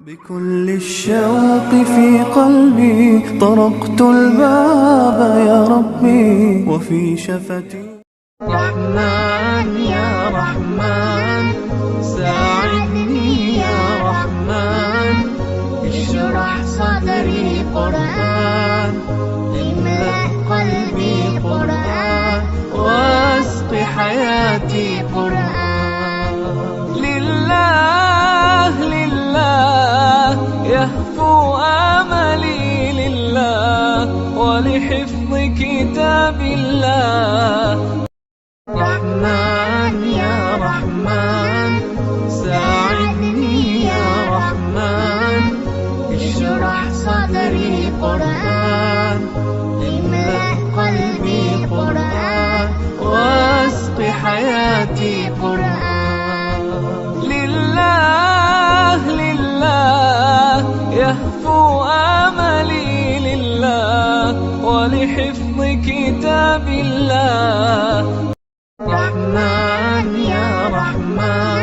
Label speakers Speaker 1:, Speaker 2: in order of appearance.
Speaker 1: بكل الشوق في قلبي طرقت الباب يا ربي وفي شفتي
Speaker 2: رحمن يا رحمن ساعدني يا رحمن اشرح صدري قرآن املأ قلبي قرآن واسق حياتي قرآن لله لله يهفو آملي لله ولحفظ كتاب الله رحمن يا رحمن ساعدني يا رحمن اشرح صدري قرآن املأ قلبي قرآن واسق حياتي قرآن لله لله يهفو آملي لله ولحفظ كتاب الله رحمن يا رحمن